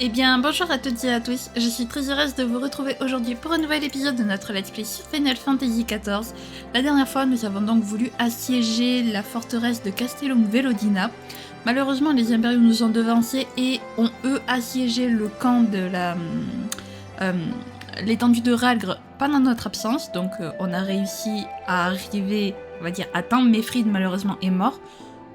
Eh bien, bonjour à toutes et à tous, je suis très heureuse de vous retrouver aujourd'hui pour un nouvel épisode de notre Let's Play sur Final Fantasy XIV. La dernière fois, nous avons donc voulu assiéger la forteresse de Castellum Velodina. Malheureusement, les Impériaux nous ont devancés et ont eux assiégé le camp de l'étendue de Ralgr pendant notre absence, donc on a réussi à arriver, on va dire, à temps, mais Fried malheureusement est mort.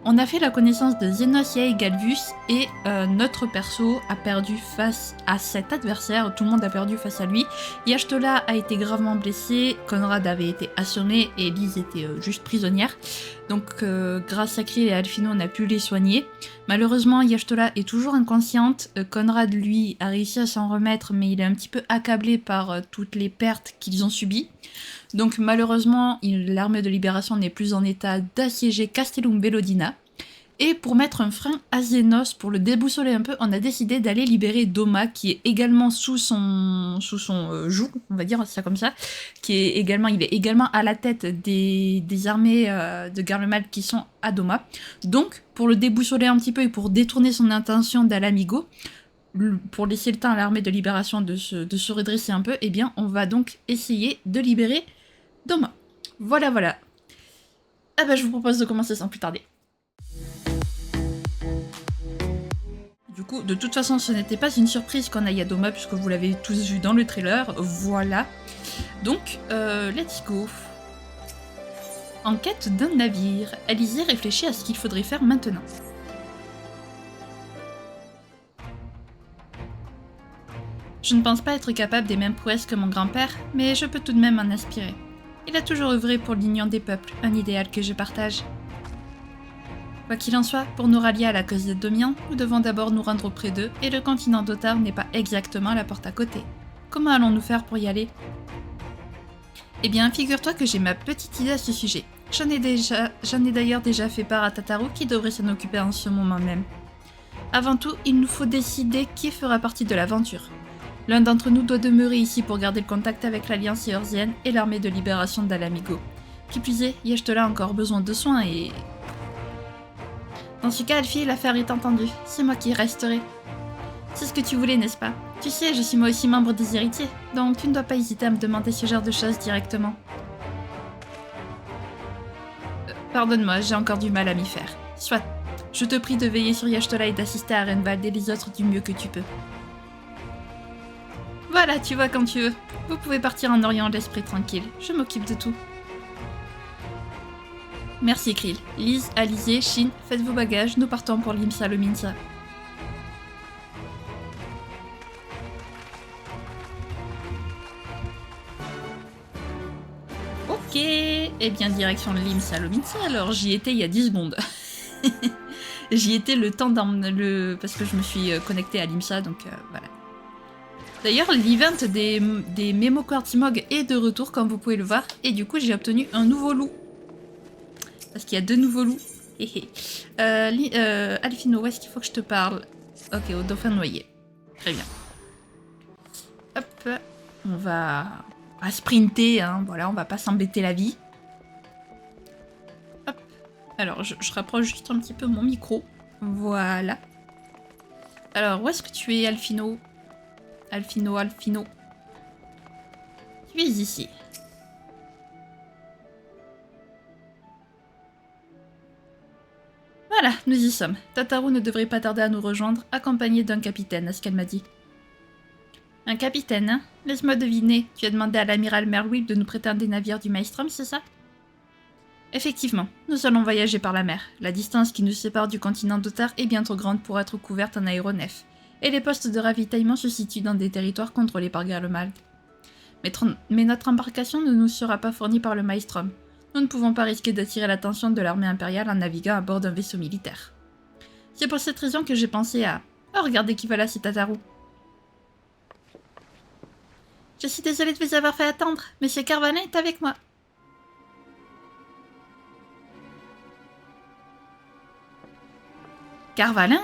On a fait la connaissance de Xenos et Galvus et notre perso a perdu face à cet adversaire, tout le monde a perdu face à lui. Y'Ashtola a été gravement blessé, Conrad avait été assommé et Lise était juste prisonnière. Donc grâce à Krill et Alphino on a pu les soigner. Malheureusement Y'Ashtola est toujours inconsciente, Conrad lui a réussi à s'en remettre mais il est un petit peu accablé par toutes les pertes qu'ils ont subies. Donc malheureusement, l'armée de libération n'est plus en état d'assiéger Castellum Velodina. Et pour mettre un frein à Xenos, pour le déboussoler un peu, on a décidé d'aller libérer Doma, qui est également sous son joug, on va dire ça comme ça, il est également à la tête des armées de Garlemald qui sont à Doma. Donc, pour le déboussoler un petit peu et pour détourner son intention d'Alamigo, pour laisser le temps à l'armée de libération de se redresser un peu, eh bien, on va donc essayer de libérer Doma. Voilà, voilà. Ah bah, je vous propose de commencer sans plus tarder. Du coup, de toute façon, ce n'était pas une surprise qu'on aille à Doma, puisque vous l'avez tous vu dans le trailer. Voilà. Donc, let's go. En quête d'un navire, Alizé réfléchit à ce qu'il faudrait faire maintenant. Je ne pense pas être capable des mêmes prouesses que mon grand-père, mais je peux tout de même m'en inspirer. Il a toujours œuvré pour l'union des peuples, un idéal que je partage. Quoi qu'il en soit, pour nous rallier à la cause des Domiens, nous devons d'abord nous rendre auprès d'eux, et le continent d'Otar n'est pas exactement à la porte à côté. Comment allons-nous faire pour y aller? Eh bien, figure-toi que j'ai ma petite idée à ce sujet. J'en ai d'ailleurs déjà fait part à Tataru qui devrait s'en occuper en ce moment même. Avant tout, il nous faut décider qui fera partie de l'aventure. L'un d'entre nous doit demeurer ici pour garder le contact avec l'Alliance Eorzienne et l'armée de libération d'Alamigo. Qui plus est, Y'Ashtola a encore besoin de soins et... Dans ce cas, Alfie, l'affaire est entendue. C'est moi qui resterai. C'est ce que tu voulais, n'est-ce pas? Tu sais, je suis moi aussi membre des héritiers, donc tu ne dois pas hésiter à me demander ce genre de choses directement. Pardonne-moi, j'ai encore du mal à m'y faire. Soit, je te prie de veiller sur Y'Ashtola et d'assister à Renvald et les autres du mieux que tu peux. Voilà, tu vois quand tu veux. Vous pouvez partir en Orient l'esprit tranquille. Je m'occupe de tout. Merci Krill. Lise, Alizé, Shin, faites vos bagages, nous partons pour l'Imsa le Minsa. Ok, et bien direction l'Imsa le Minsa, alors j'y étais il y a 10 secondes. J'y étais le temps parce que je me suis connectée à l'Imsa, donc voilà. D'ailleurs, l'event des Memo Quartimog est de retour, comme vous pouvez le voir, et du coup, j'ai obtenu un nouveau loup. Parce qu'il y a 2 nouveaux loups. Alphino, où est-ce qu'il faut que je te parle? Ok, au dauphin noyé. Très bien. Hop, on va sprinter, hein, voilà, on va pas s'embêter la vie. Hop, alors je rapproche juste un petit peu mon micro. Voilà. Alors, où est-ce que tu es, Alphino? Alphino. Tu es ici. Voilà, nous y sommes. Tataru ne devrait pas tarder à nous rejoindre, accompagné d'un capitaine, à ce qu'elle m'a dit. Un capitaine, hein? Laisse-moi deviner, tu as demandé à l'amiral Merwil de nous prêter un des navires du Maelstrom, c'est ça? Effectivement, nous allons voyager par la mer. La distance qui nous sépare du continent d'Otar est bien trop grande pour être couverte en aéronef, et les postes de ravitaillement se situent dans des territoires contrôlés par Garlemald. Mais notre embarcation ne nous sera pas fournie par le Maelstrom. Nous ne pouvons pas risquer d'attirer l'attention de l'armée impériale en naviguant à bord d'un vaisseau militaire. C'est pour cette raison que j'ai pensé à... Oh, regardez qui va là, c'est Tataru. Je suis désolée de vous avoir fait attendre. Monsieur Carvalin est avec moi. Carvalin?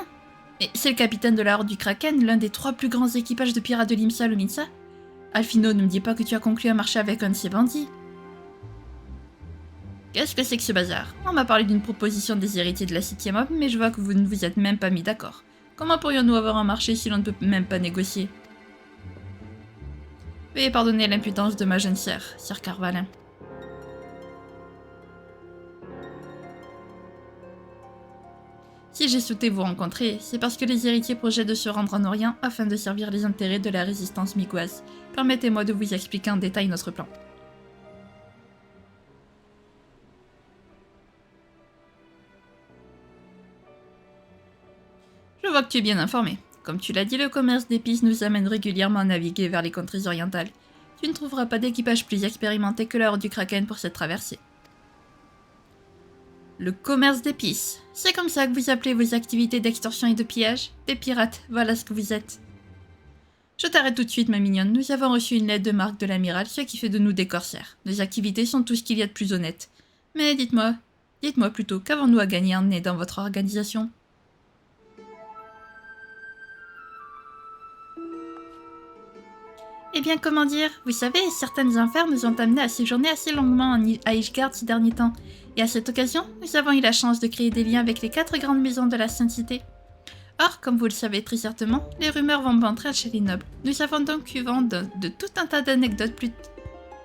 Mais c'est le capitaine de la Horde du Kraken, l'un des 3 plus grands équipages de pirates de l'Imsa le Minsa. Alphino, ne me dis pas que tu as conclu un marché avec un de ces bandits. Qu'est-ce que c'est que ce bazar? On m'a parlé d'une proposition des héritiers de la 7ème Homme, mais je vois que vous ne vous êtes même pas mis d'accord. Comment pourrions-nous avoir un marché si l'on ne peut même pas négocier? Veuillez pardonner l'impudence de ma jeune sœur, Sir Carvalin. Si j'ai souhaité vous rencontrer, c'est parce que les héritiers projettent de se rendre en Orient afin de servir les intérêts de la résistance migoise. Permettez-moi de vous expliquer en détail notre plan. Je vois que tu es bien informé. Comme tu l'as dit, le commerce d'épices nous amène régulièrement à naviguer vers les contrées orientales. Tu ne trouveras pas d'équipage plus expérimenté que la Horde du Kraken pour cette traversée. Le commerce d'épices. C'est comme ça que vous appelez vos activités d'extorsion et de pillage? Des pirates, voilà ce que vous êtes. Je t'arrête tout de suite, ma mignonne. Nous avons reçu une lettre de marque de l'amiral, ce qui fait de nous des corsaires. Nos activités sont tout ce qu'il y a de plus honnête. Mais dites-moi plutôt, qu'avons-nous à gagner en nez dans votre organisation? Eh bien, comment dire? Vous savez, certaines affaires nous ont amenés à séjourner assez longuement à Ishgard ces derniers temps. Et à cette occasion, nous avons eu la chance de créer des liens avec les 4 grandes maisons de la Sainte Cité. Or, comme vous le savez très certainement, les rumeurs vont bon train chez les nobles. Nous avons donc eu vent de tout un tas d'anecdotes plus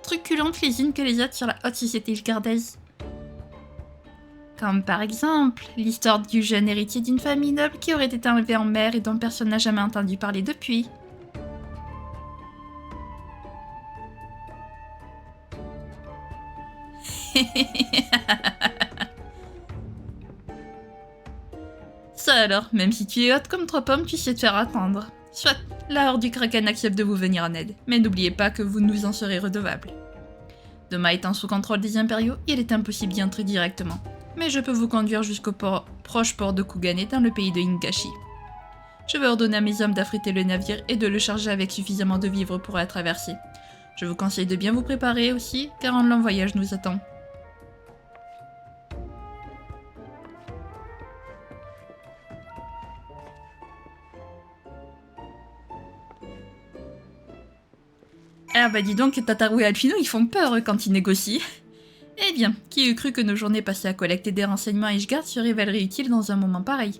truculentes les unes que les autres sur la haute société ishgardaise. Comme par exemple, l'histoire du jeune héritier d'une famille noble qui aurait été enlevé en mer et dont personne n'a jamais entendu parler depuis. Ça alors, même si tu es haute comme 3 pommes, tu sais te faire attendre. Soit, la Horde du Kraken accepte de vous venir en aide, mais n'oubliez pas que vous nous en serez redevables. Doma étant sous contrôle des impériaux, il est impossible d'y entrer directement, mais je peux vous conduire jusqu'au proche port de Kugane dans le pays de Hingashi. Je vais ordonner à mes hommes d'affréter le navire et de le charger avec suffisamment de vivres pour la traversée. Je vous conseille de bien vous préparer aussi, car un long voyage nous attend. Ah bah dis donc, Tataru et Alphino, ils font peur quand ils négocient. Eh bien, qui eût cru que nos journées passées à collecter des renseignements à Ishgard se révéleraient utiles dans un moment pareil?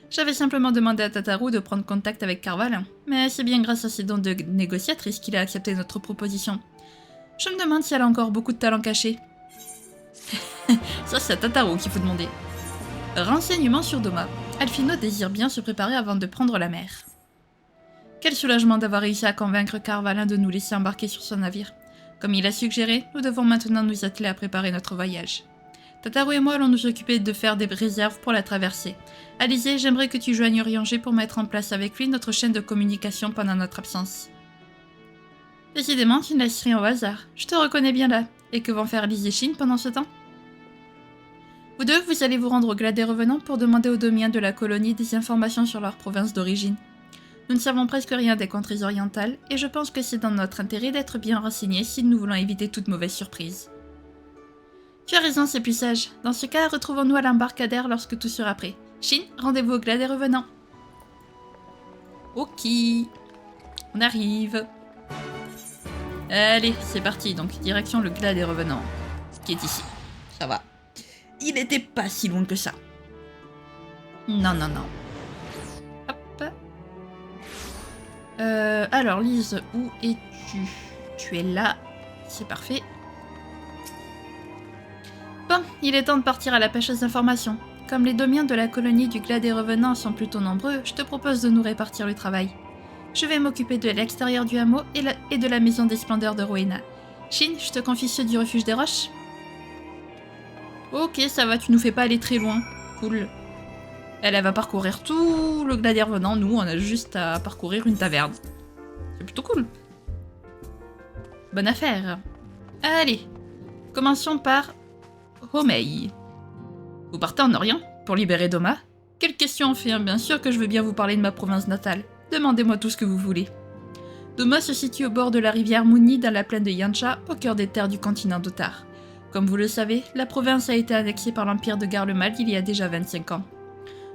J'avais simplement demandé à Tataru de prendre contact avec Carvalin, mais c'est bien grâce à ses dons de négociatrice qu'il a accepté notre proposition. Je me demande si elle a encore beaucoup de talent caché. Ça, c'est à Tataru qu'il faut demander. Renseignements sur Doma. Alphino désire bien se préparer avant de prendre la mer. Quel soulagement d'avoir réussi à convaincre Carvalin de nous laisser embarquer sur son navire. Comme il a suggéré, nous devons maintenant nous atteler à préparer notre voyage. Tataru et moi allons nous occuper de faire des réserves pour la traversée. Alizé, j'aimerais que tu joignes Ryunger pour mettre en place avec lui notre chaîne de communication pendant notre absence. Décidément, tu ne laisses rien au hasard. Je te reconnais bien là. Et que vont faire Liz et Shin pendant ce temps? Vous deux, vous allez vous rendre au Glas des Revenants pour demander aux Domiens de la colonie des informations sur leur province d'origine. Nous ne savons presque rien des contrées orientales, et je pense que c'est dans notre intérêt d'être bien renseignés si nous voulons éviter toute mauvaise surprise. Tu as raison, c'est plus sage. Dans ce cas, retrouvons-nous à l'embarcadère lorsque tout sera prêt. Shin, rendez-vous au Glas des Revenants. Ok. On arrive. Allez, c'est parti, donc direction le Glas des Revenants, qui est ici. Ça va. Il n'était pas si loin que ça. Non, non, non. Hop. Alors, Lise, où es-tu? Tu es là. C'est parfait. Bon, il est temps de partir à la pêche aux informations. Comme les domiens de la colonie du Glas des Revenants sont plutôt nombreux, je te propose de nous répartir le travail. Je vais m'occuper de l'extérieur du hameau et de la maison des splendeurs de Rowena. Shin, je te confie ceux du refuge des roches. Ok, ça va, tu nous fais pas aller très loin. Cool. Elle va parcourir tout le Glas des Revenants, nous on a juste à parcourir une taverne. C'est plutôt cool. Bonne affaire. Allez, commençons par Homei. Vous partez en Orient pour libérer Doma? Quelle question en fait, hein? Bien sûr que je veux bien vous parler de ma province natale. Demandez-moi tout ce que vous voulez. Doma se situe au bord de la rivière Muni dans la plaine de Yancha, au cœur des terres du continent d'Otar. Comme vous le savez, la province a été annexée par l'empire de Garlemald il y a déjà 25 ans.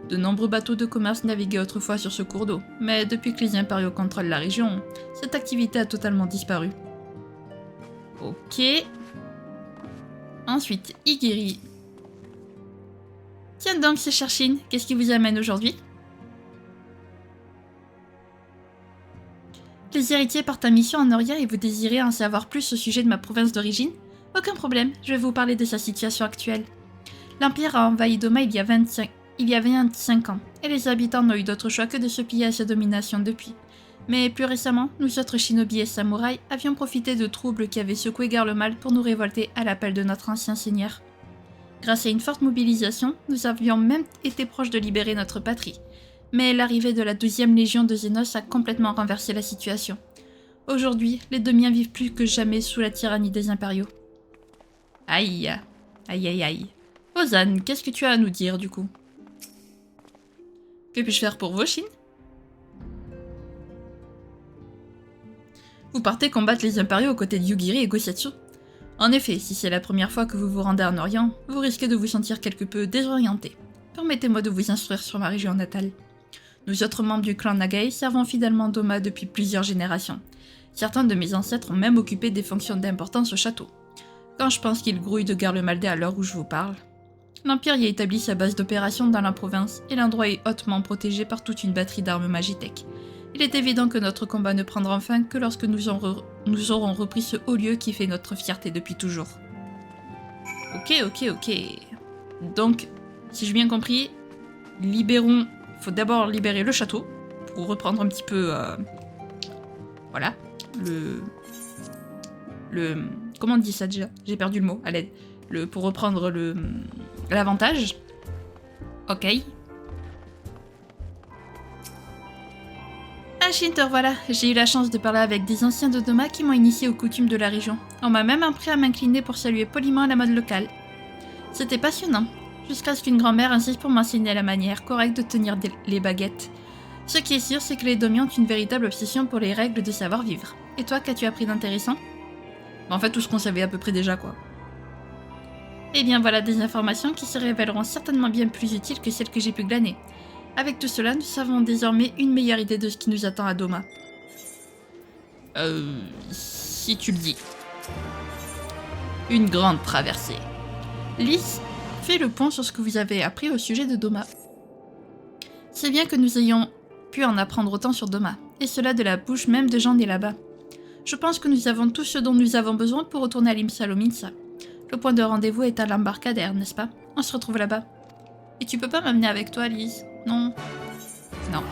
De nombreux bateaux de commerce naviguaient autrefois sur ce cours d'eau, mais depuis que les impériaux contrôlent la région, cette activité a totalement disparu. Ok. Ensuite, Igiri. Tiens donc, c'est Cherchine, qu'est-ce qui vous amène aujourd'hui? Les héritiers partent en mission en Noria et vous désirez en savoir plus au sujet de ma province d'origine? Aucun problème, je vais vous parler de sa situation actuelle. L'Empire a envahi Doma il y a 25 ans, et les habitants n'ont eu d'autre choix que de se plier à sa domination depuis. Mais plus récemment, nous autres shinobi et samouraïs avions profité de troubles qui avaient secoué Garlemald pour nous révolter à l'appel de notre ancien seigneur. Grâce à une forte mobilisation, nous avions même été proches de libérer notre patrie. Mais l'arrivée de la 12e Légion de Xénos a complètement renversé la situation. Aujourd'hui, les Domiens vivent plus que jamais sous la tyrannie des impériaux. Aïe, aïe aïe aïe. Ozan, qu'est-ce que tu as à nous dire du coup? Que puis-je faire pour vous, Shin? Vous partez combattre les impériaux aux côtés de Yugiri et Gosatsu. En effet, si c'est la première fois que vous vous rendez en Orient, vous risquez de vous sentir quelque peu désorienté. Permettez-moi de vous instruire sur ma région natale. Nous autres membres du clan Nagai servons fidèlement Doma depuis plusieurs générations. Certains de mes ancêtres ont même occupé des fonctions d'importance au château. Quand je pense qu'ils grouillent de Garlemald à l'heure où je vous parle. L'Empire y a établi sa base d'opération dans la province, et l'endroit est hautement protégé par toute une batterie d'armes Magitech. Il est évident que notre combat ne prendra fin que lorsque nous aurons repris ce haut lieu qui fait notre fierté depuis toujours. Ok. Donc, si j'ai bien compris, il faut d'abord libérer le château, pour reprendre un petit peu... voilà, comment on dit ça déjà? J'ai perdu le mot, à l'aide. Pour reprendre l'avantage. Ok. Ah, Shinter, voilà. J'ai eu la chance de parler avec des anciens de Doma qui m'ont initié aux coutumes de la région. On m'a même appris à m'incliner pour saluer poliment à la mode locale. C'était passionnant, jusqu'à ce qu'une grand-mère insiste pour m'enseigner la manière correcte de tenir les baguettes. Ce qui est sûr, c'est que les Domiens ont une véritable obsession pour les règles de savoir-vivre. Et toi, qu'as-tu appris d'intéressant? En fait, tout ce qu'on savait à peu près déjà, quoi. Eh bien voilà des informations qui se révéleront certainement bien plus utiles que celles que j'ai pu glaner. Avec tout cela, nous savons désormais une meilleure idée de ce qui nous attend à Doma. Si tu le dis. Une grande traversée. Lys, fais le point sur ce que vous avez appris au sujet de Doma. C'est bien que nous ayons pu en apprendre autant sur Doma, et cela de la bouche même de gens nés là-bas. Je pense que nous avons tout ce dont nous avons besoin pour retourner à l'Imsalominsa. Le point de rendez-vous est à l'embarcadère, n'est-ce pas? On se retrouve là-bas. Et tu peux pas m'amener avec toi, Lys? Non. Non.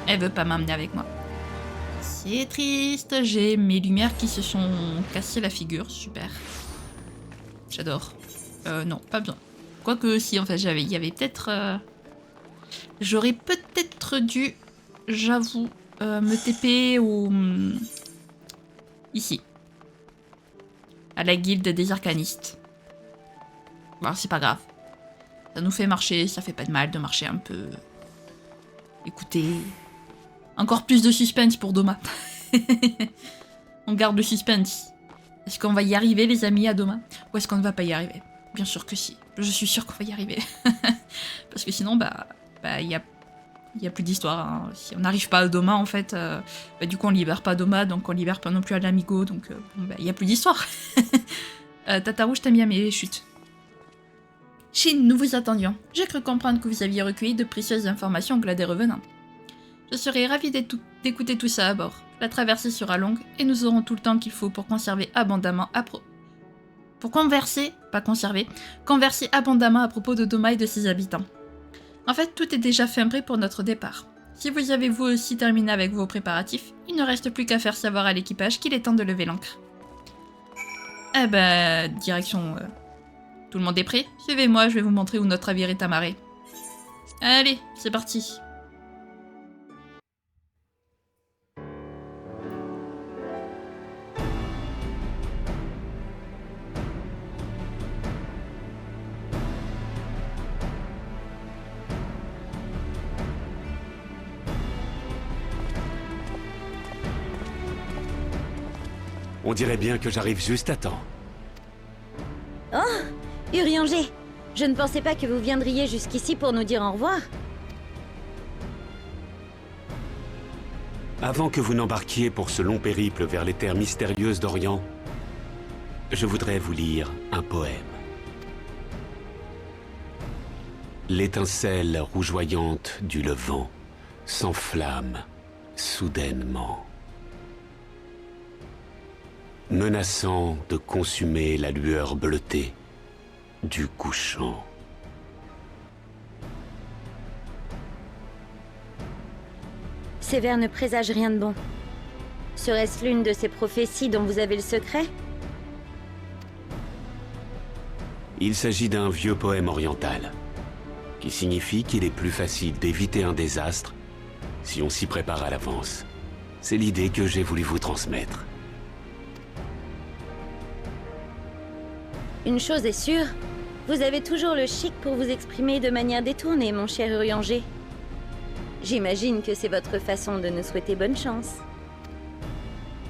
Elle veut pas m'amener avec moi. C'est triste, j'ai mes lumières qui se sont cassées la figure, super. J'adore. Non, pas besoin. Quoique si, en fait, il y avait peut-être... J'aurais peut-être dû, j'avoue, me TP au... ici. À la guilde des arcanistes. Bon, c'est pas grave. Ça nous fait marcher, ça fait pas de mal de marcher un peu. Écoutez... Encore plus de suspense pour Doma. On garde le suspense. Est-ce qu'on va y arriver, les amis, à Doma? Ou est-ce qu'on ne va pas y arriver? Bien sûr que si. Je suis sûre qu'on va y arriver. Parce que sinon, il y a plus d'histoire. Hein. Si on n'arrive pas à Doma, en fait, du coup, on libère pas Doma, donc on libère pas non plus à l'Amigo, donc il y a plus d'histoire. Tataru, je t'aime bien, mais chut. Shin, nous vous attendions. J'ai cru comprendre que vous aviez recueilli de précieuses informations au Glas des Revenants. Je serai ravie d'écouter tout ça à bord. La traversée sera longue, et nous aurons tout le temps qu'il faut pour conserver abondamment pour converser abondamment à propos de Doma et de ses habitants. En fait, tout est déjà fin prêt pour notre départ. Si vous avez vous aussi terminé avec vos préparatifs, il ne reste plus qu'à faire savoir à l'équipage qu'il est temps de lever l'ancre. Eh ben, direction... Tout le monde est prêt? Suivez-moi, je vais vous montrer où notre navire est amarré. Allez, c'est parti. On dirait bien que j'arrive juste à temps. Oh, Urianger, je ne pensais pas que vous viendriez jusqu'ici pour nous dire au revoir. Avant que vous n'embarquiez pour ce long périple vers les terres mystérieuses d'Orient, je voudrais vous lire un poème. L'étincelle rougeoyante du levant s'enflamme soudainement. menaçant de consumer la lueur bleutée du couchant. Sévère ne présage rien de bon. Serait-ce l'une de ces prophéties dont vous avez le secret? Il s'agit d'un vieux poème oriental, qui signifie qu'il est plus facile d'éviter un désastre si on s'y prépare à l'avance. C'est l'idée que j'ai voulu vous transmettre. Une chose est sûre, vous avez toujours le chic pour vous exprimer de manière détournée, mon cher Urianger. J'imagine que c'est votre façon de nous souhaiter bonne chance.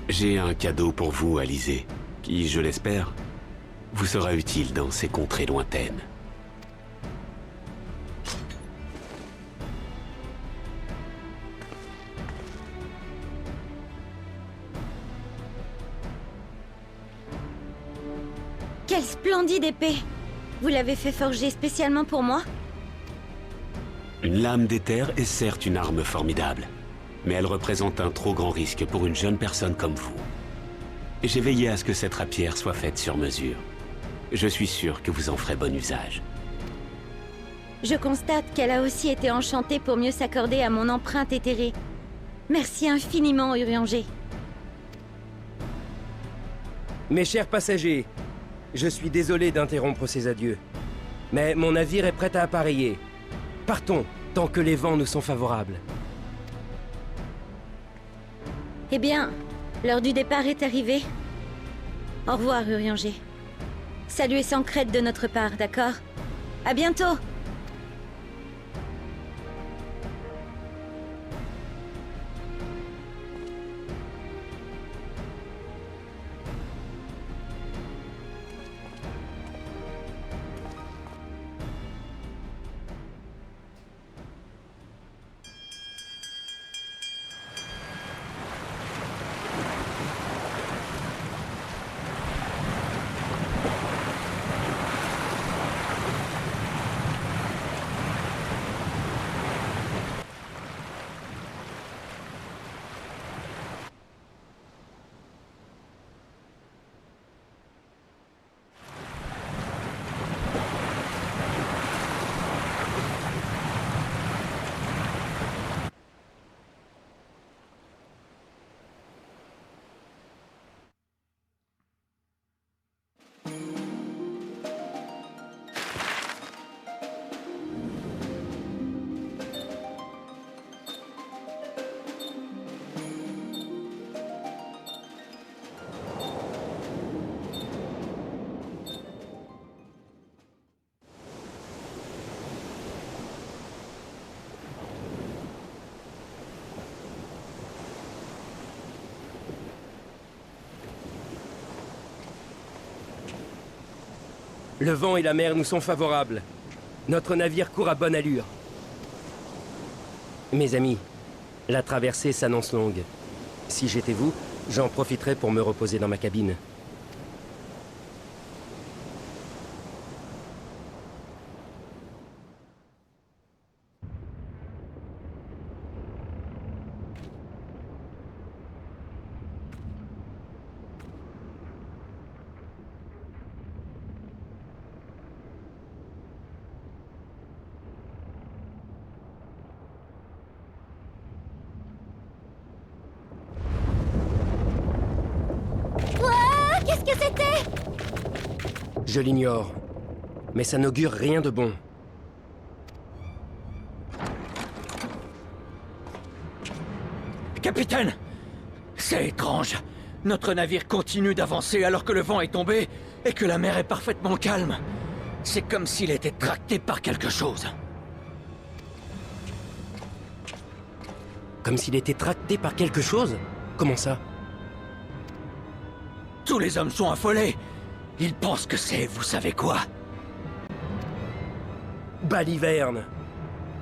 J'ai un cadeau pour vous, Alizé, qui, je l'espère, vous sera utile dans ces contrées lointaines. Quelle splendide épée! Vous l'avez fait forger spécialement pour moi? Une lame d'éther est certes une arme formidable, mais elle représente un trop grand risque pour une jeune personne comme vous. Et j'ai veillé à ce que cette rapière soit faite sur mesure. Je suis sûr que vous en ferez bon usage. Je constate qu'elle a aussi été enchantée pour mieux s'accorder à mon empreinte éthérée. Merci infiniment, Urianger. Mes chers passagers, je suis désolé d'interrompre ces adieux, mais mon navire est prêt à appareiller. Partons, tant que les vents nous sont favorables. Eh bien, l'heure du départ est arrivée. Au revoir, Urianger. Saluez sans crête de notre part, d'accord? À bientôt! Le vent et la mer nous sont favorables. Notre navire court à bonne allure. Mes amis, la traversée s'annonce longue. Si j'étais vous, j'en profiterais pour me reposer dans ma cabine. Qu'est-ce que c'était? Je l'ignore, mais ça n'augure rien de bon. Capitaine! C'est étrange. Notre navire continue d'avancer alors que le vent est tombé et que la mer est parfaitement calme. C'est comme s'il était tracté par quelque chose. Comme s'il était tracté par quelque chose? Comment ça? Tous les hommes sont affolés. Ils pensent que c'est vous savez quoi. Baliverne!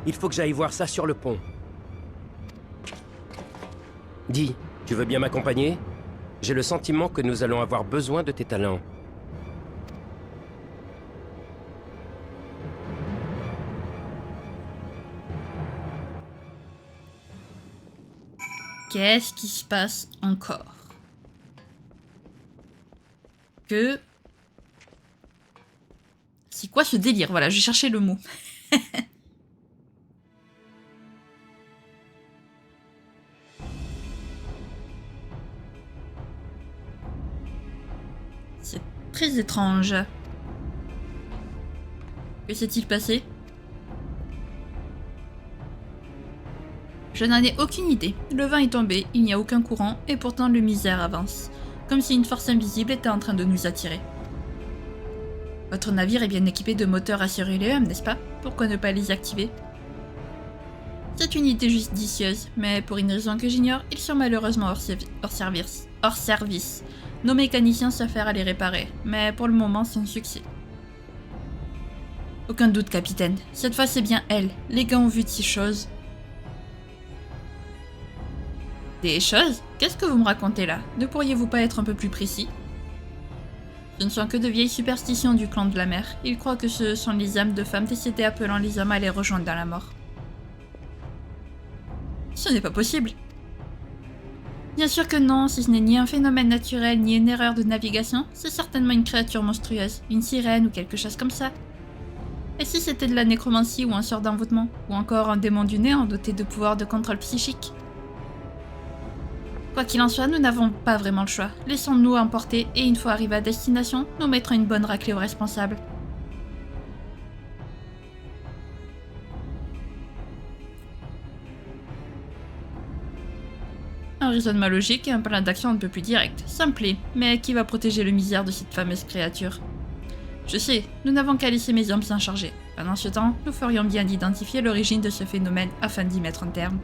Il faut que j'aille voir ça sur le pont. Dis, tu veux bien m'accompagner? J'ai le sentiment que nous allons avoir besoin de tes talents. Qu'est-ce qui se passe encore? que... C'est quoi ce délire? Voilà, je cherchais le mot. C'est très étrange. Que s'est-il passé? Je n'en ai aucune idée. Le vent est tombé, il n'y a aucun courant, et pourtant le misère avance. Comme si une force invisible était en train de nous attirer. Votre navire est bien équipé de moteurs à sérolium, n'est-ce pas? Pourquoi ne pas les activer? C'est une idée judicieuse, mais pour une raison que j'ignore, ils sont malheureusement hors service. Nos mécaniciens s'affairent à les réparer, mais pour le moment sans succès. Aucun doute, capitaine. Cette fois c'est bien elle. Les gars ont vu de ces choses. Des choses? Qu'est-ce que vous me racontez là? Ne pourriez-vous pas être un peu plus précis? Ce ne sont que de vieilles superstitions du clan de la mer. Ils croient que ce sont les âmes de femmes décédées appelant les hommes à les rejoindre dans la mort. Ce n'est pas possible. Bien sûr que non, si ce n'est ni un phénomène naturel, ni une erreur de navigation, c'est certainement une créature monstrueuse, une sirène ou quelque chose comme ça. Et si c'était de la nécromancie ou un sort d'envoûtement, ou encore un démon du néant doté de pouvoirs de contrôle psychique? Quoi qu'il en soit, nous n'avons pas vraiment le choix. Laissons-nous emporter et une fois arrivés à destination, nous mettrons une bonne raclée aux responsables. Un raisonnement logique et un plan d'action un peu plus direct. Ça me plaît, mais qui va protéger le misère de cette fameuse créature? Je sais, nous n'avons qu'à laisser mes hommes s'en charger. Pendant ce temps, nous ferions bien d'identifier l'origine de ce phénomène afin d'y mettre un terme.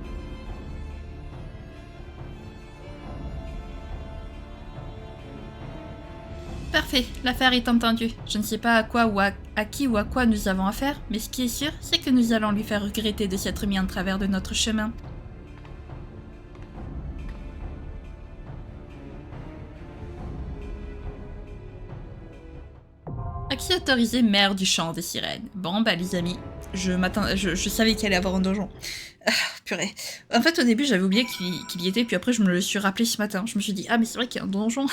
Parfait, l'affaire est entendue. Je ne sais pas à quoi ou à qui ou à quoi nous avons affaire, mais ce qui est sûr, c'est que nous allons lui faire regretter de s'être mis en travers de notre chemin. Accès autorisé, maire du champ des sirènes. Bon bah les amis, je savais qu'il allait avoir un donjon. Ah, purée. En fait au début j'avais oublié qu'il y était, puis après je me le suis rappelé ce matin. Je me suis dit ah mais c'est vrai qu'il y a un donjon.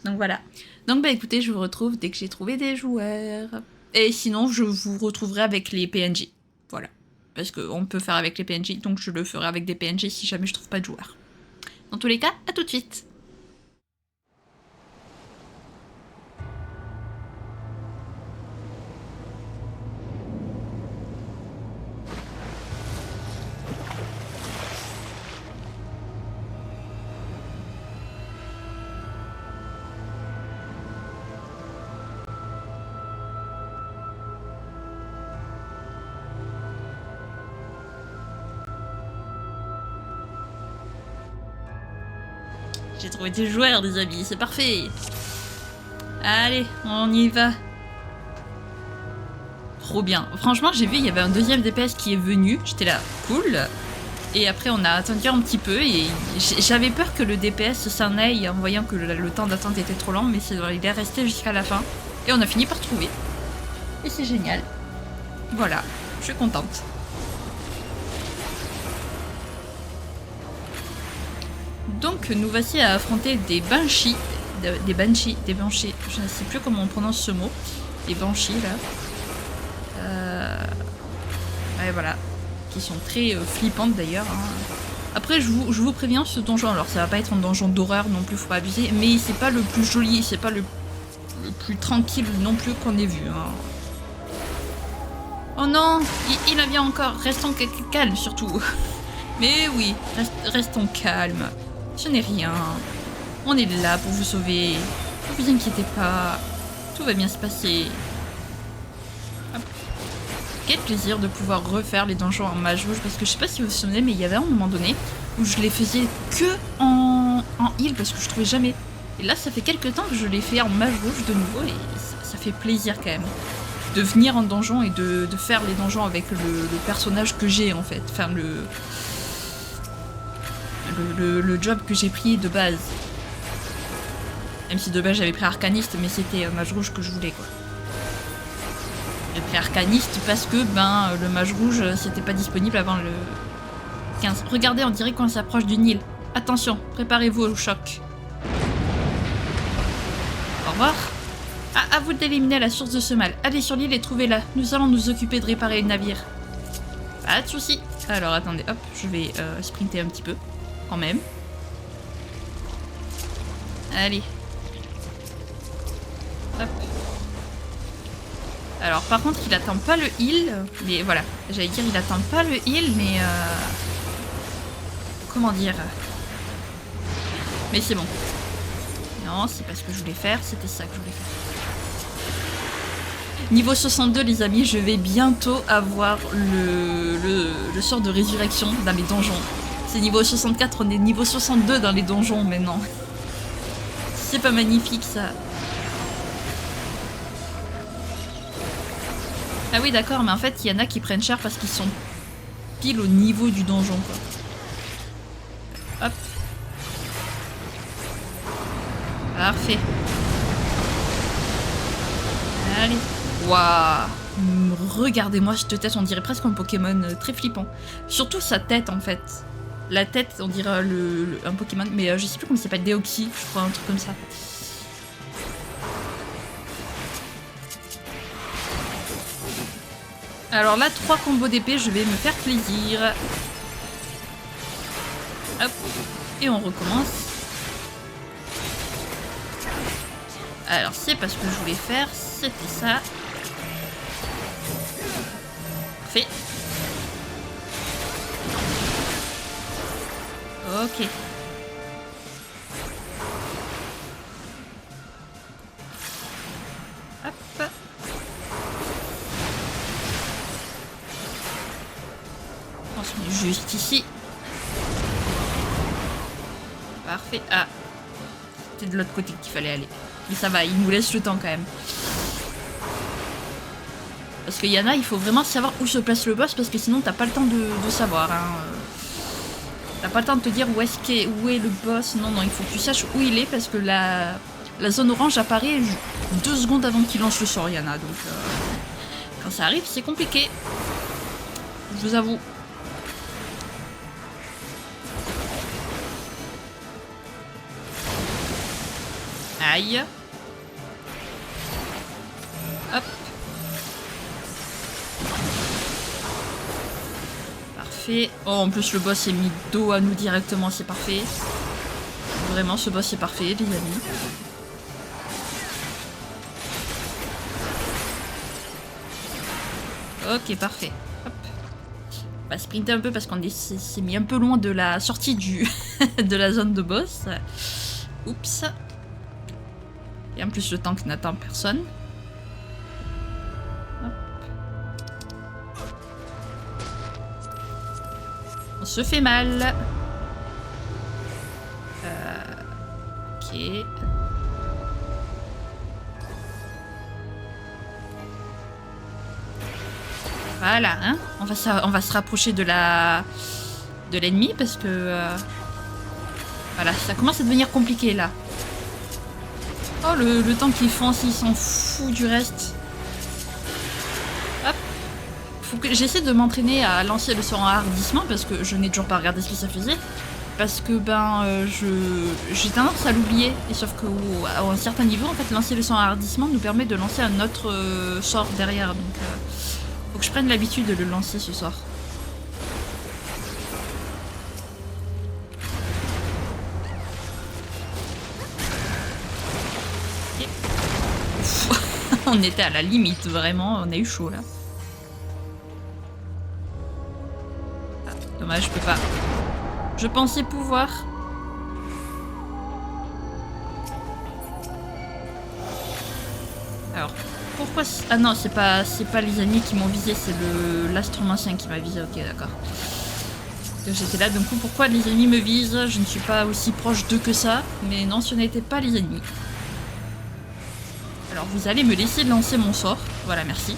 Donc voilà. Donc bah écoutez, je vous retrouve dès que j'ai trouvé des joueurs. Et sinon je vous retrouverai avec les PNJ. Voilà. Parce qu'on peut faire avec les PNJ, donc je le ferai avec des PNJ si jamais je trouve pas de joueurs. Dans tous les cas, à tout de suite. J'ai trouvé des joueurs, des amis, c'est parfait. Allez, on y va. Trop bien. Franchement, j'ai vu, il y avait un deuxième DPS qui est venu. J'étais là, cool. Et après, on a attendu un petit peu et j'avais peur que le DPS s'en aille en voyant que le temps d'attente était trop long, mais il est resté jusqu'à la fin. Et on a fini par trouver. Et c'est génial. Voilà, je suis contente. Donc nous voici à affronter des Banshees, des Banshees, je ne sais plus comment on prononce ce mot, des Banshees là. Ouais voilà, qui sont très flippantes d'ailleurs. Hein. Après je vous préviens, ce donjon, alors ça va pas être un donjon d'horreur non plus, faut pas abuser, mais c'est pas le plus joli, c'est pas le plus tranquille non plus qu'on ait vu. Hein. Oh non, il en vient encore, restons calmes surtout. Mais oui, restons calmes. Ce n'est rien. On est là pour vous sauver. Ne vous inquiétez pas. Tout va bien se passer. Hop. Quel plaisir de pouvoir refaire les donjons en mage rouge. Parce que je sais pas si vous vous souvenez, mais il y avait un moment donné où je les faisais que en heal parce que je trouvais jamais. Et là, ça fait quelques temps que je l'ai fait en mage rouge de nouveau et ça fait plaisir quand même. De venir en donjon et de faire les donjons avec le personnage que j'ai en fait. Enfin, le job que j'ai pris de base. Même si de base j'avais pris arcaniste, mais c'était mage rouge que je voulais quoi. J'ai pris arcaniste parce que le mage rouge c'était pas disponible avant le 15. Regardez, on dirait qu'on s'approche d'une île. Attention, préparez-vous au choc. Au revoir. Ah, à vous d'éliminer la source de ce mal. Allez sur l'île et trouvez-la. Nous allons nous occuper de réparer le navire. Pas de soucis. Alors attendez, hop, je vais sprinter un petit peu. Quand même. Allez. Hop. Alors par contre il attend pas le heal. Mais voilà, j'allais dire il attend pas le heal mais comment dire. Mais c'est bon. Non, c'est pas ce que je voulais faire, c'était ça que je voulais faire. Niveau 62 les amis, je vais bientôt avoir le sort de résurrection dans les donjons. C'est niveau 64, on est niveau 62 dans les donjons maintenant. C'est pas magnifique ça. Ah oui d'accord, mais en fait il y en a qui prennent cher parce qu'ils sont pile au niveau du donjon quoi. Hop. Parfait. Allez. Waouh. Regardez-moi cette tête, on dirait presque un Pokémon très flippant. Surtout sa tête en fait. La tête, on dirait un Pokémon, mais je sais plus comment il s'appelle, Deoxy, je crois, un truc comme ça. Alors là, 3 combos d'épée, je vais me faire plaisir. Hop. Et on recommence. Alors, c'est pas ce que je voulais faire, c'était ça. Parfait. Ok. Hop. On se met juste ici. Parfait. Ah. C'était de l'autre côté qu'il fallait aller. Mais ça va, il nous laisse le temps quand même. Parce qu'il y en a, il faut vraiment savoir où se place le boss parce que sinon t'as pas le temps de savoir. Hein. T'as pas le temps de te dire où est le boss. Non, non, il faut que tu saches où il est parce que la zone orange apparaît 2 secondes avant qu'il lance le sort, il y en a. Donc quand ça arrive, c'est compliqué. Je vous avoue. Aïe. Hop. Parfait. Oh, en plus, le boss est mis dos à nous directement, c'est parfait. Vraiment, ce boss est parfait, les amis. Ok, parfait. Hop. On va sprinter un peu parce qu'on s'est mis un peu loin de la sortie de la zone de boss. Oups. Et en plus, le tank n'attend personne. Hop. On se fait mal. Ok. Voilà, hein. On va se rapprocher de l'ennemi parce que... voilà, ça commence à devenir compliqué là. Oh, le temps qu'il fonce, il s'en fout du reste. Hop. Faut que j'essaie de m'entraîner à lancer le sort en hardissement parce que je n'ai toujours pas regardé ce que ça faisait. Parce que j'ai tendance à l'oublier. Et sauf qu'à un certain niveau, en fait, lancer le sort en hardissement nous permet de lancer un autre sort derrière. Donc, faut que je prenne l'habitude de le lancer ce sort. On était à la limite, vraiment, on a eu chaud là. Ah, dommage, je peux pas. Je pensais pouvoir. Alors, pourquoi... Ah non, c'est pas les ennemis qui m'ont visé, c'est l'astromancien qui m'a visé, ok d'accord. J'étais là, d'un coup, pourquoi les ennemis me visent? Je ne suis pas aussi proche d'eux que ça, mais non, ce n'était pas les ennemis. Alors vous allez me laisser lancer mon sort. Voilà, merci.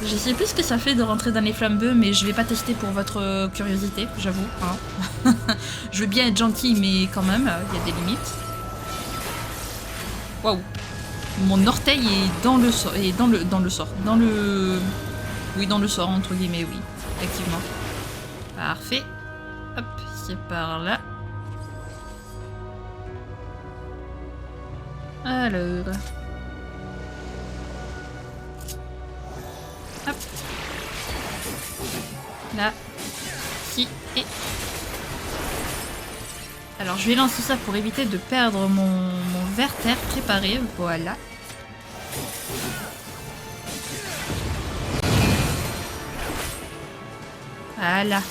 Je sais plus ce que ça fait de rentrer dans les flambeaux, mais je vais pas tester pour votre curiosité, j'avoue. Hein. Je veux bien être gentil, mais quand même, il y a des limites. Waouh. Mon orteil est dans le sort. Oui, dans le sort, entre guillemets, oui. Effectivement. Parfait. Hop, c'est par là. Alors... Hop. Là. Ici. Et... Alors je vais lancer ça pour éviter de perdre mon verre-terre préparé. Voilà. Voilà.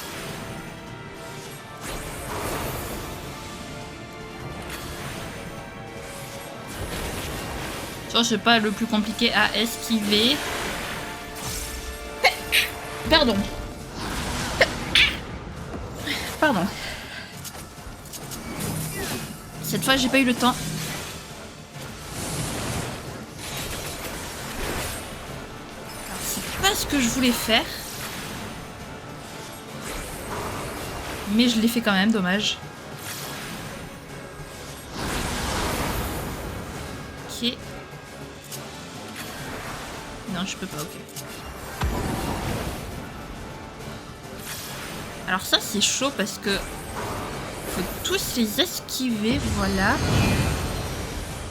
Ça, c'est pas le plus compliqué à esquiver. Pardon. Pardon. Cette fois, j'ai pas eu le temps. Alors, c'est pas ce que je voulais faire. Mais je l'ai fait quand même, dommage. Ok. Non, je peux pas, ok. Alors ça, c'est chaud parce que... faut tous les esquiver, voilà.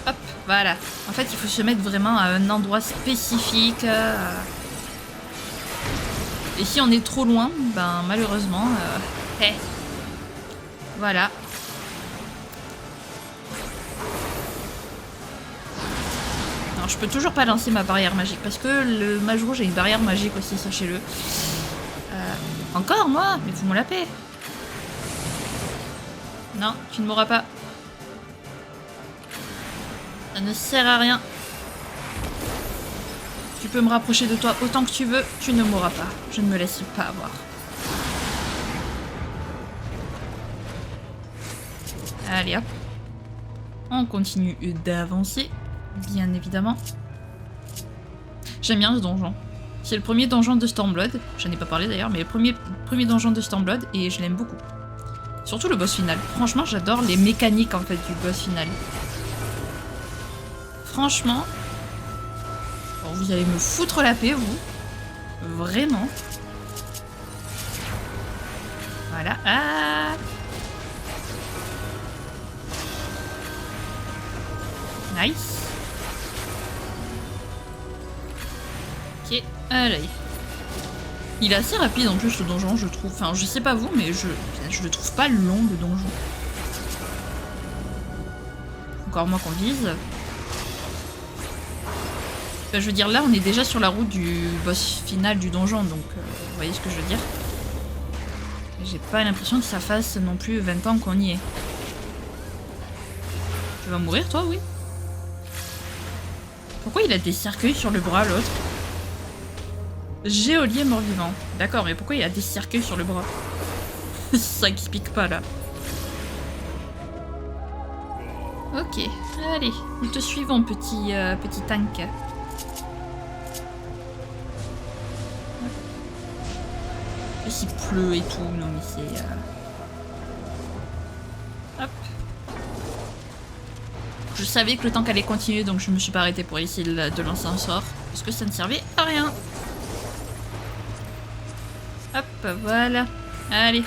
Hop, voilà. En fait, il faut se mettre vraiment à un endroit spécifique. Et si on est trop loin, ben malheureusement... Voilà. Non, je peux toujours pas lancer ma barrière magique parce que le mage rouge a une barrière magique aussi, sachez-le. Encore moi? Mais vous me la paix. Non, tu ne m'auras pas. Ça ne sert à rien. Tu peux me rapprocher de toi autant que tu veux, tu ne m'auras pas. Je ne me laisse pas avoir. Allez hop. On continue d'avancer, bien évidemment. J'aime bien ce donjon. C'est le premier donjon de Stormblood. J'en ai pas parlé d'ailleurs, mais le premier donjon de Stormblood et je l'aime beaucoup. Surtout le boss final. Franchement, j'adore les mécaniques en fait du boss final. Franchement, bon, vous allez me foutre la paix, vous. Vraiment. Voilà. Ah. Nice. Ok, allez. Il est assez rapide en plus le donjon, je trouve. Enfin, je sais pas vous, mais je le trouve pas long le donjon. Encore moins qu'on vise. Enfin, je veux dire, là on est déjà sur la route du boss final du donjon, donc vous voyez ce que je veux dire. J'ai pas l'impression que ça fasse non plus 20 ans qu'on y est. Tu vas mourir toi, oui? Pourquoi il a des cercueils sur le bras, l'autre? Géolier mort-vivant. D'accord, mais pourquoi il a des cercueils sur le bras? Ça explique pas, là. Ok, allez, nous te suivons, petit tank. Il pleut et tout, non mais c'est... Hop. Je savais que le tank allait continuer, donc je me suis pas arrêtée pour essayer de lancer un sort. Parce que ça ne servait à rien. Hop, voilà. Allez.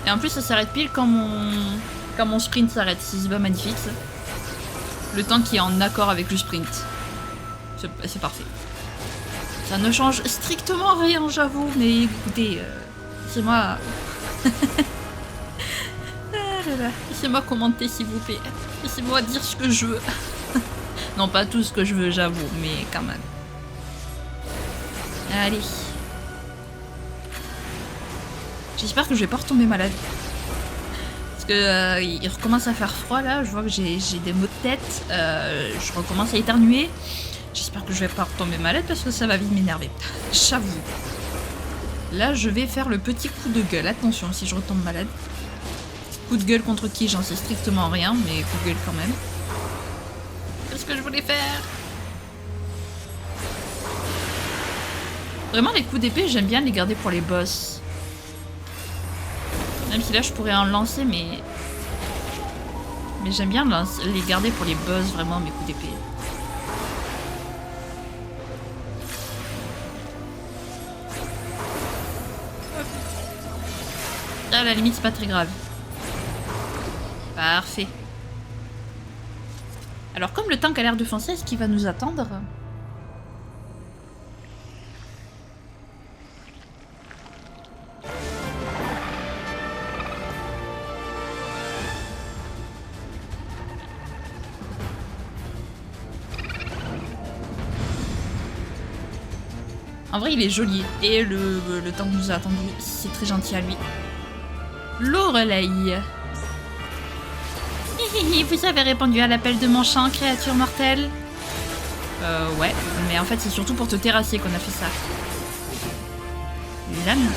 Et en plus, ça s'arrête pile quand mon sprint s'arrête. C'est pas magnifique, ça. Le tank qui est en accord avec le sprint. C'est parfait. Ça ne change strictement rien, j'avoue. Mais écoutez, laissez-moi... Laissez-moi commenter, s'il vous plaît. Laissez-moi dire ce que je veux. Non, pas tout ce que je veux, j'avoue, mais quand même. Allez. J'espère que je vais pas retomber malade. Parce que il recommence à faire froid là, je vois que j'ai des maux de tête. Je recommence à éternuer. J'espère que je vais pas retomber malade parce que ça va vite m'énerver. J'avoue. Là, je vais faire le petit coup de gueule. Attention, si je retombe malade. Coup de gueule contre qui, j'en sais strictement rien, mais coup de gueule quand même. C'est ce que je voulais faire. Vraiment, les coups d'épée, j'aime bien les garder pour les boss. Même si là, je pourrais en lancer, mais j'aime bien les garder pour les boss, vraiment, mes coups d'épée. À la limite, c'est pas très grave. Parfait. Alors comme le tank a l'air de foncer, est-ce qu'il va nous attendre? En vrai, il est joli. Et le tank nous a attendu, c'est très gentil à lui. Lorelei. Vous avez répondu à l'appel de mon chant, créature mortelle? Ouais, mais en fait c'est surtout pour te terrasser qu'on a fait ça. Lame.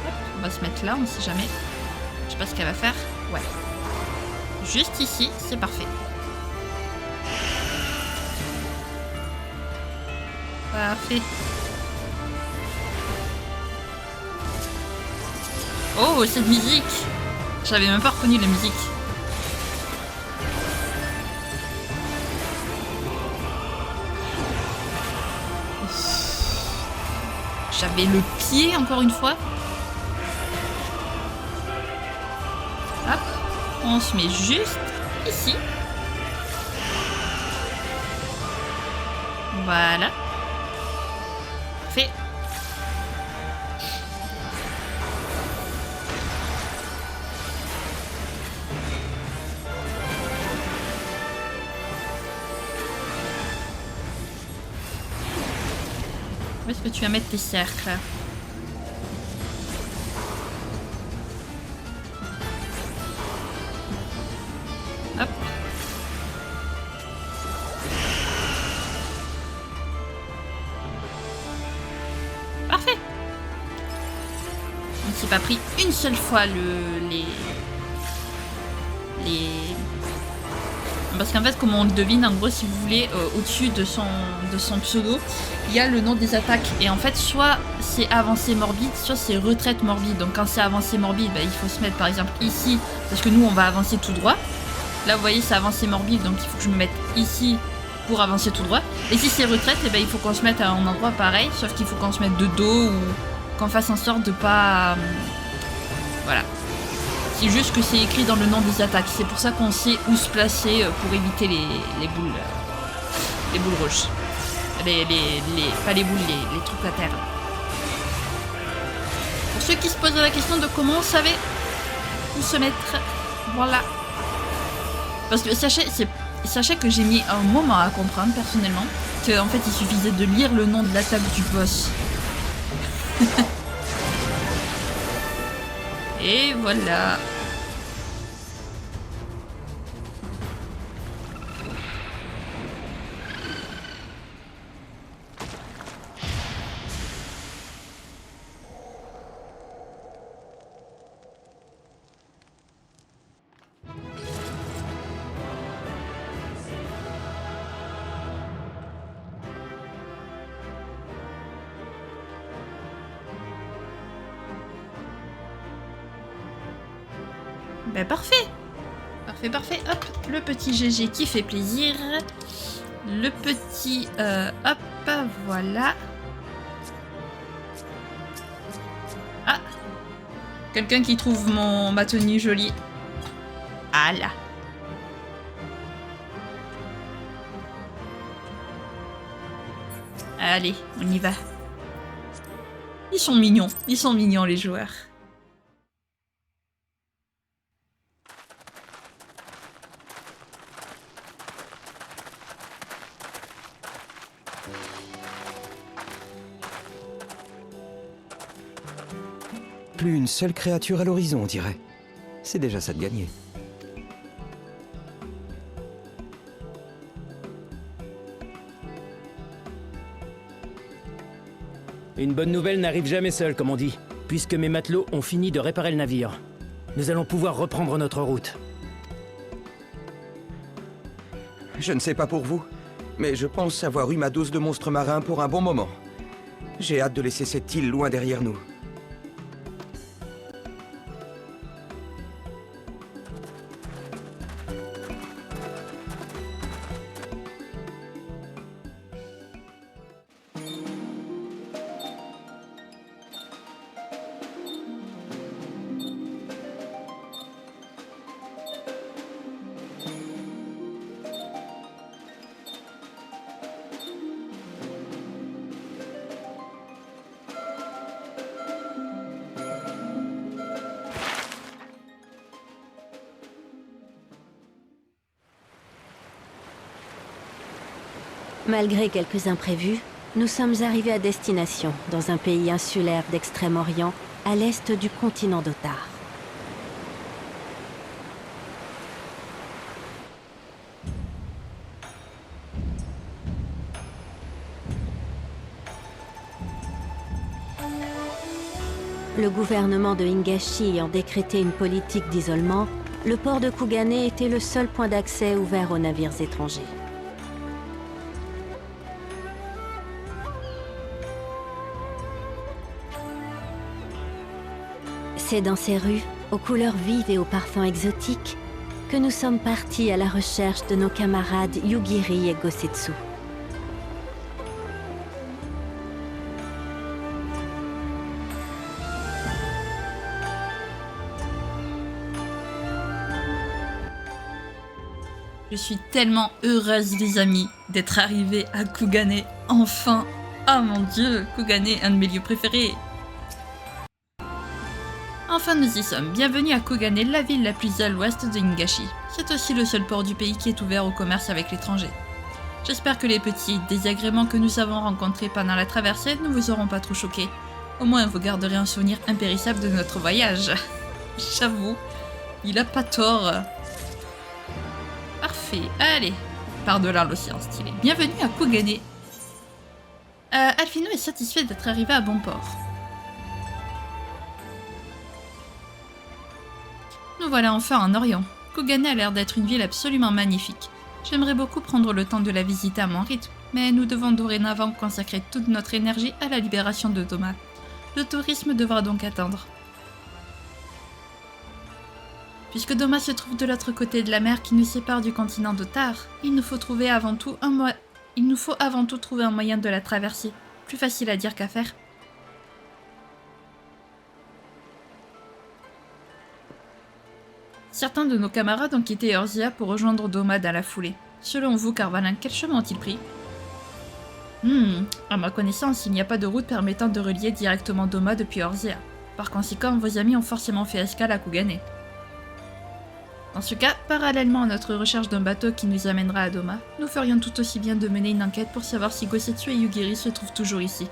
Hop, on va se mettre là, on sait jamais. Je sais pas ce qu'elle va faire. Ouais. Juste ici, c'est parfait. Parfait. Oh, cette musique! J'avais même pas reconnu la musique. J'avais le pied encore une fois. Hop, on se met juste ici. Voilà. Fait. Où est-ce que tu vas mettre tes cercles? Hop. Parfait. On ne s'est pas pris une seule fois les... Parce qu'en fait, comme on le devine, en gros, si vous voulez, au-dessus de son pseudo, il y a le nom des attaques. Et en fait, soit c'est avancée morbide, soit c'est retraite morbide. Donc quand c'est avancée morbide, bah, il faut se mettre par exemple ici, parce que nous, on va avancer tout droit. Là, vous voyez, c'est avancée morbide, donc il faut que je me mette ici pour avancer tout droit. Et si c'est retraite, eh ben, il faut qu'on se mette à un endroit pareil, sauf qu'il faut qu'on se mette de dos ou qu'on fasse en sorte de pas... voilà. C'est juste que c'est écrit dans le nom des attaques. C'est pour ça qu'on sait où se placer pour éviter les boules rouges. Pas les boules, les trucs à terre. Pour ceux qui se posaient la question de comment on savait où se mettre, voilà. Parce que sachez que j'ai mis un moment à comprendre personnellement qu'en fait il suffisait de lire le nom de l'attaque du boss. Et voilà. Ben parfait. Parfait. Hop, le petit GG qui fait plaisir. Le petit... hop, voilà. Ah. Quelqu'un qui trouve ma tenue jolie. Ah là. Allez, on y va. Ils sont mignons les joueurs. Plus une seule créature à l'horizon, on dirait. C'est déjà ça de gagner. Une bonne nouvelle n'arrive jamais seule, comme on dit, puisque mes matelots ont fini de réparer le navire. Nous allons pouvoir reprendre notre route. Je ne sais pas pour vous, mais je pense avoir eu ma dose de monstres marins pour un bon moment. J'ai hâte de laisser cette île loin derrière nous. Malgré quelques imprévus, nous sommes arrivés à destination, dans un pays insulaire d'Extrême-Orient, à l'est du continent d'Otar. Le gouvernement de Hingashi ayant décrété une politique d'isolement, le port de Kugane était le seul point d'accès ouvert aux navires étrangers. C'est dans ces rues, aux couleurs vives et aux parfums exotiques, que nous sommes partis à la recherche de nos camarades Yugiri et Gosetsu. Je suis tellement heureuse, les amis, d'être arrivée à Kugane. Enfin! Oh mon dieu, Kugane est un de mes lieux préférés. Enfin, nous y sommes. Bienvenue à Kugane, la ville la plus à l'ouest de Hingashi. C'est aussi le seul port du pays qui est ouvert au commerce avec l'étranger. J'espère que les petits désagréments que nous avons rencontrés pendant la traversée ne vous auront pas trop choqués. Au moins, vous garderez un souvenir impérissable de notre voyage. J'avoue, il a pas tort. Parfait, allez, par-delà l'océan stylé. Bienvenue à Kugane. Alphino est satisfait d'être arrivé à bon port. Nous voilà enfin en Orient. Kugane a l'air d'être une ville absolument magnifique. J'aimerais beaucoup prendre le temps de la visiter à mon rythme, mais nous devons dorénavant consacrer toute notre énergie à la libération de Doma. Le tourisme devra donc attendre. Puisque Doma se trouve de l'autre côté de la mer qui nous sépare du continent d'Otar, il nous faut avant tout trouver un moyen de la traverser. Plus facile à dire qu'à faire. Certains de nos camarades ont quitté Eorzea pour rejoindre Doma dans la foulée. Selon vous, Carvalin, quel chemin ont-ils pris? À ma connaissance, il n'y a pas de route permettant de relier directement Doma depuis Eorzea. Par conséquent, vos amis ont forcément fait escale à Kugane. Dans ce cas, parallèlement à notre recherche d'un bateau qui nous amènera à Doma, nous ferions tout aussi bien de mener une enquête pour savoir si Gosetsu et Yugiri se trouvent toujours ici.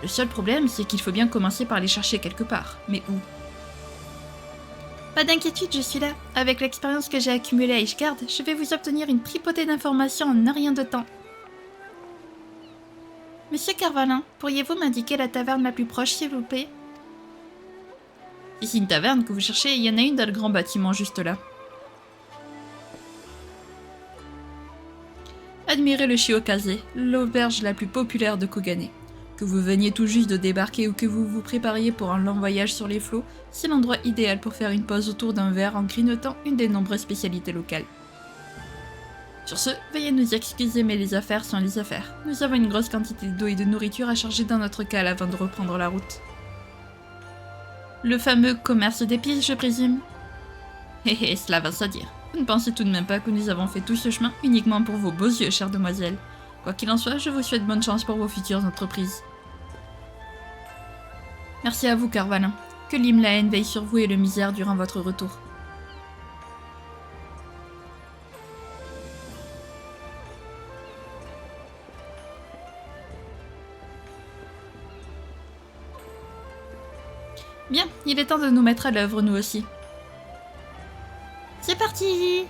Le seul problème, c'est qu'il faut bien commencer par les chercher quelque part. Mais où? Pas d'inquiétude, je suis là. Avec l'expérience que j'ai accumulée à Ishgard, je vais vous obtenir une tripotée d'informations en un rien de temps. Monsieur Carvalin, pourriez-vous m'indiquer la taverne la plus proche, s'il vous plaît? Si c'est une taverne que vous cherchez, il y en a une dans le grand bâtiment juste là. Admirez le Shiokaze, l'auberge la plus populaire de Kugane. Que vous veniez tout juste de débarquer ou que vous vous prépariez pour un long voyage sur les flots, c'est l'endroit idéal pour faire une pause autour d'un verre en grignotant une des nombreuses spécialités locales. Sur ce, veuillez nous excuser mais les affaires sont les affaires. Nous avons une grosse quantité d'eau et de nourriture à charger dans notre cale avant de reprendre la route. Le fameux commerce d'épices, je présume? Hé cela va sans dire. Vous ne pensez tout de même pas que nous avons fait tout ce chemin uniquement pour vos beaux yeux, chère demoiselle. Quoi qu'il en soit, je vous souhaite bonne chance pour vos futures entreprises. Merci à vous, Carvalin. Que l'Himlaen veille sur vous et le misère durant votre retour. Bien, il est temps de nous mettre à l'œuvre, nous aussi. C'est parti!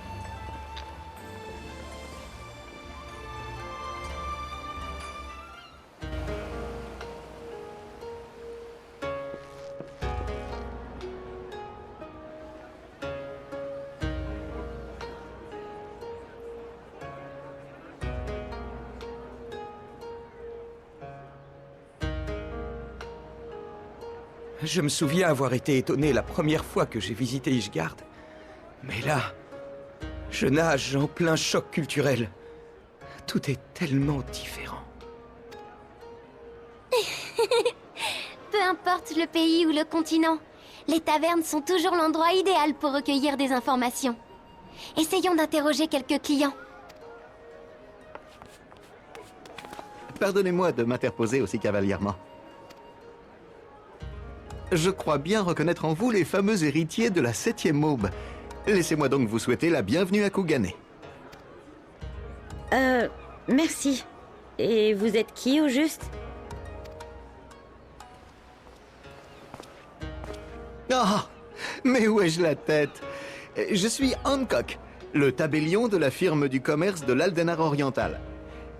Je me souviens avoir été étonné la première fois que j'ai visité Ishgard. Mais là, je nage en plein choc culturel. Tout est tellement différent. Peu importe le pays ou le continent, les tavernes sont toujours l'endroit idéal pour recueillir des informations. Essayons d'interroger quelques clients. Pardonnez-moi de m'interposer aussi cavalièrement. Je crois bien reconnaître en vous les fameux héritiers de la 7e aube. Laissez-moi donc vous souhaiter la bienvenue à Kugane. Merci. Et vous êtes qui, au juste? Ah, mais où ai-je la tête? Je suis Hancock, le tabellion de la firme du commerce de l'Aldenar oriental.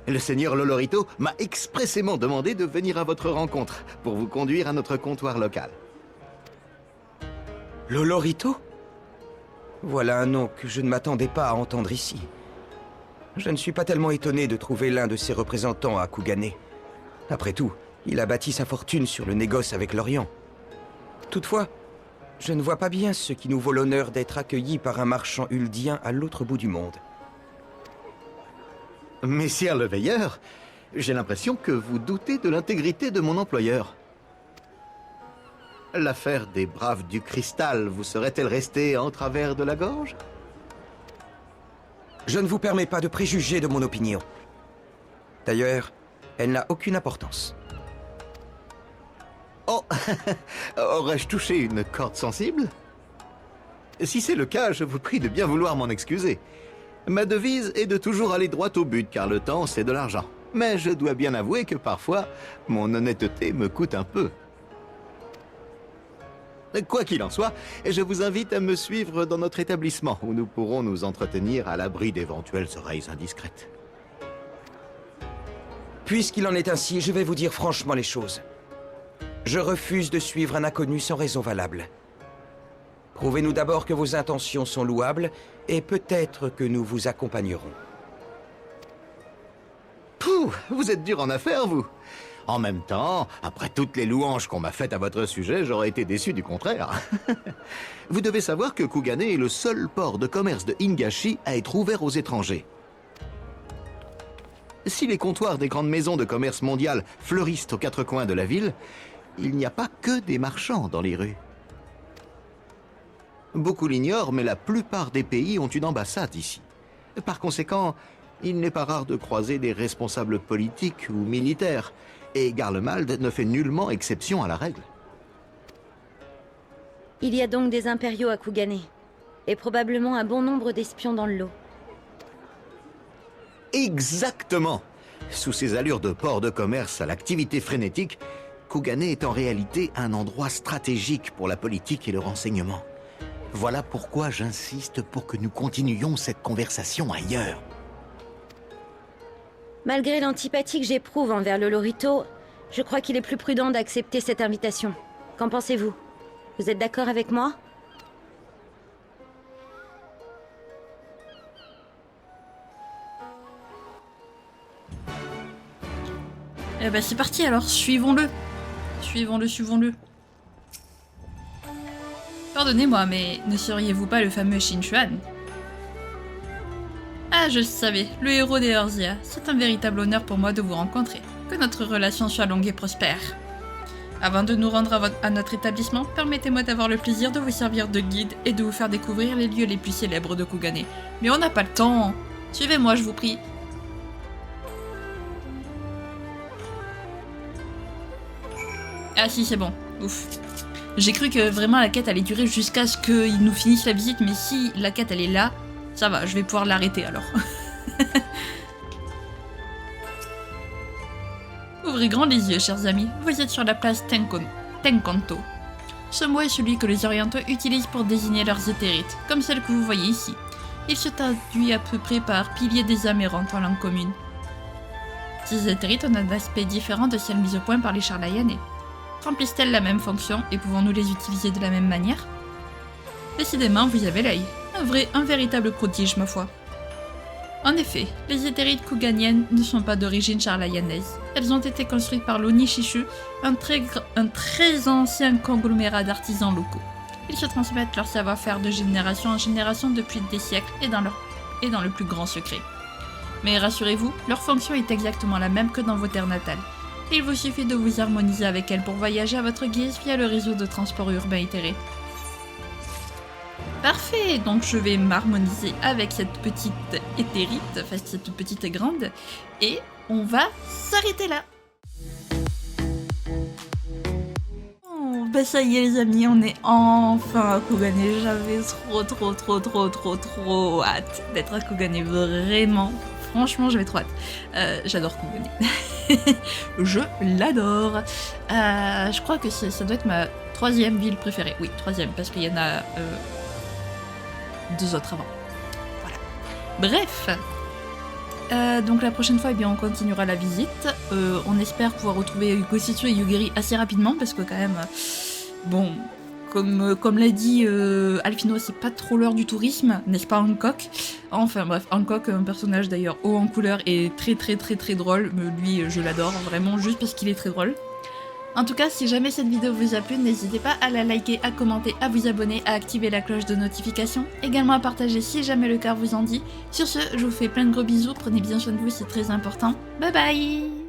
Le seigneur Lolorito m'a expressément demandé de venir à votre rencontre pour vous conduire à notre comptoir local. Lolorito? Voilà un nom que je ne m'attendais pas à entendre ici. Je ne suis pas tellement étonné de trouver l'un de ses représentants à Kugane. Après tout, il a bâti sa fortune sur le négoce avec l'Orient. Toutefois, je ne vois pas bien ce qui nous vaut l'honneur d'être accueillis par un marchand uldien à l'autre bout du monde. Messire le veilleur, j'ai l'impression que vous doutez de l'intégrité de mon employeur. L'affaire des braves du cristal vous serait-elle restée en travers de la gorge? Je ne vous permets pas de préjuger de mon opinion. D'ailleurs, elle n'a aucune importance. Oh, aurais-je touché une corde sensible? Si c'est le cas, je vous prie de bien vouloir m'en excuser. Ma devise est de toujours aller droit au but, car le temps, c'est de l'argent. Mais je dois bien avouer que parfois, mon honnêteté me coûte un peu. Quoi qu'il en soit, je vous invite à me suivre dans notre établissement, où nous pourrons nous entretenir à l'abri d'éventuelles oreilles indiscrètes. Puisqu'il en est ainsi, je vais vous dire franchement les choses. Je refuse de suivre un inconnu sans raison valable. Prouvez-nous d'abord que vos intentions sont louables, et peut-être que nous vous accompagnerons. Pouh, vous êtes dur en affaires, vous. En même temps, après toutes les louanges qu'on m'a faites à votre sujet, j'aurais été déçu du contraire. Vous devez savoir que Kugane est le seul port de commerce de Hingashi à être ouvert aux étrangers. Si les comptoirs des grandes maisons de commerce mondiales fleurissent aux quatre coins de la ville, il n'y a pas que des marchands dans les rues. Beaucoup l'ignorent, mais la plupart des pays ont une ambassade ici. Par conséquent, il n'est pas rare de croiser des responsables politiques ou militaires, et Garlemald ne fait nullement exception à la règle. Il y a donc des impériaux à Kugane, et probablement un bon nombre d'espions dans le lot. Exactement! Sous ces allures de port de commerce à l'activité frénétique, Kugane est en réalité un endroit stratégique pour la politique et le renseignement. Voilà pourquoi j'insiste pour que nous continuions cette conversation ailleurs. Malgré l'antipathie que j'éprouve envers le Lolorito, je crois qu'il est plus prudent d'accepter cette invitation. Qu'en pensez-vous? Vous êtes d'accord avec moi? Eh ben c'est parti alors, suivons-le. Suivons-le. Pardonnez-moi, mais ne seriez-vous pas le fameux Shinchuan? Ah, je le savais, le héros des Erzia. C'est un véritable honneur pour moi de vous rencontrer. Que notre relation soit longue et prospère. Avant de nous rendre à notre établissement, permettez-moi d'avoir le plaisir de vous servir de guide et de vous faire découvrir les lieux les plus célèbres de Kugane. Mais on n'a pas le temps. Suivez-moi, je vous prie. Ah si, c'est bon. Ouf. J'ai cru que vraiment la quête allait durer jusqu'à ce qu'ils nous finissent la visite, mais si la quête elle est là, ça va, je vais pouvoir l'arrêter alors. Ouvrez grand les yeux, chers amis. Vous êtes sur la place Tenkonto. Ce mot est celui que les orientaux utilisent pour désigner leurs éthérites, comme celle que vous voyez ici. Il se traduit à peu près par pilier des amérantes en langue commune. Ces éthérites ont un aspect différent de celles mises au point par les Charlayanais. Remplissent-elles la même fonction et pouvons-nous les utiliser de la même manière? Décidément, vous avez l'œil. Un véritable prodige, ma foi. En effet, les éthérites kuganiennes ne sont pas d'origine charlayanaise. Elles ont été construites par l'Onishishu, un très ancien conglomérat d'artisans locaux. Ils se transmettent leur savoir-faire de génération en génération depuis des siècles et dans le plus grand secret. Mais rassurez-vous, leur fonction est exactement la même que dans vos terres natales. Il vous suffit de vous harmoniser avec elles pour voyager à votre guise via le réseau de transport urbain éthéré. Parfait, donc je vais m'harmoniser avec cette petite éthérite, enfin cette petite grande, et on va s'arrêter là. Oh, bah ça y est les amis, on est enfin à Kugane. J'avais trop hâte d'être à Kugane, vraiment. Franchement, j'avais trop hâte. J'adore Kugane. Je l'adore. Je crois que ça doit être ma 3e ville préférée. Oui, 3e, parce qu'il y en a 2 autres avant. Voilà. Bref. Donc la prochaine fois, eh bien, on continuera la visite. On espère pouvoir retrouver Gositsu et Yugiri assez rapidement, parce que quand même, bon, comme l'a dit Alphino, c'est pas trop l'heure du tourisme, n'est-ce pas Hancock? Enfin bref, Hancock, un personnage d'ailleurs haut en couleur et très drôle. Lui, je l'adore, vraiment, juste parce qu'il est très drôle. En tout cas, si jamais cette vidéo vous a plu, n'hésitez pas à la liker, à commenter, à vous abonner, à activer la cloche de notification, également à partager si jamais le cœur vous en dit. Sur ce, je vous fais plein de gros bisous, prenez bien soin de vous, c'est très important. Bye bye!